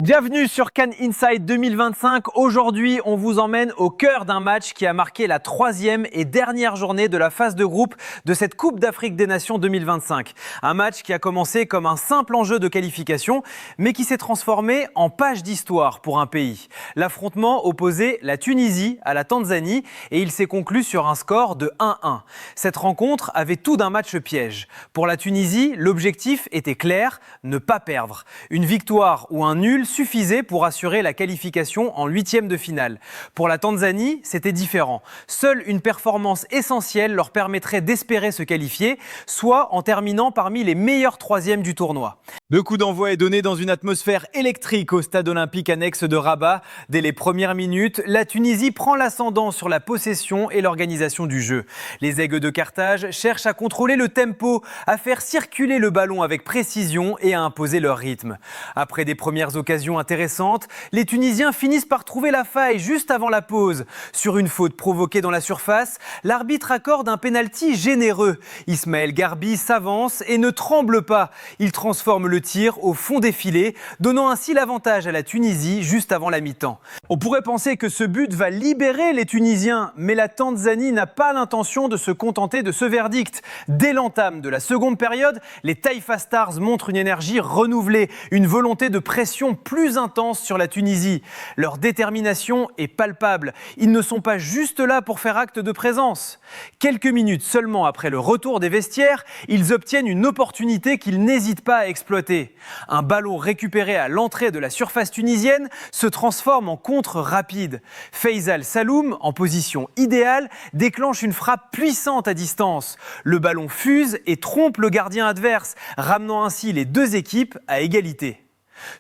Bienvenue sur Cannes Inside 2025. Aujourd'hui, on vous emmène au cœur d'un match qui a marqué la troisième et dernière journée de la phase de groupe de cette Coupe d'Afrique des Nations 2025. Un match qui a commencé comme un simple enjeu de qualification, mais qui s'est transformé en page d'histoire pour un pays. L'affrontement opposait la Tunisie à la Tanzanie et il s'est conclu sur un score de 1-1. Cette rencontre avait tout d'un match piège. Pour la Tunisie, l'objectif était clair, ne pas perdre. Une victoire ou un nul suffisait pour assurer la qualification en huitième de finale. Pour la Tanzanie, c'était différent. Seule une performance essentielle leur permettrait d'espérer se qualifier, soit en terminant parmi les meilleurs troisièmes du tournoi. Le coup d'envoi est donné dans une atmosphère électrique au stade olympique annexe de Rabat. Dès les premières minutes, la Tunisie prend l'ascendant sur la possession et l'organisation du jeu. Les aigles de Carthage cherchent à contrôler le tempo, à faire circuler le ballon avec précision et à imposer leur rythme. Après des premières occasions intéressantes, les Tunisiens finissent par trouver la faille juste avant la pause. Sur une faute provoquée dans la surface, l'arbitre accorde un pénalty généreux. Ismaël Garbi s'avance et ne tremble pas. Il transforme le tir au fond des filets, donnant ainsi l'avantage à la Tunisie juste avant la mi-temps. On pourrait penser que ce but va libérer les Tunisiens, mais la Tanzanie n'a pas l'intention de se contenter de ce verdict. Dès l'entame de la seconde période, les Taifa Stars montrent une énergie renouvelée, une volonté de pression plus intense sur la Tunisie. Leur détermination est palpable. Ils ne sont pas juste là pour faire acte de présence. Quelques minutes seulement après le retour des vestiaires, ils obtiennent une opportunité qu'ils n'hésitent pas à exploiter. Un ballon récupéré à l'entrée de la surface tunisienne se transforme en contre rapide. Faisal Saloum, en position idéale, déclenche une frappe puissante à distance. Le ballon fuse et trompe le gardien adverse, ramenant ainsi les deux équipes à égalité.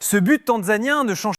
Ce but tanzanien ne change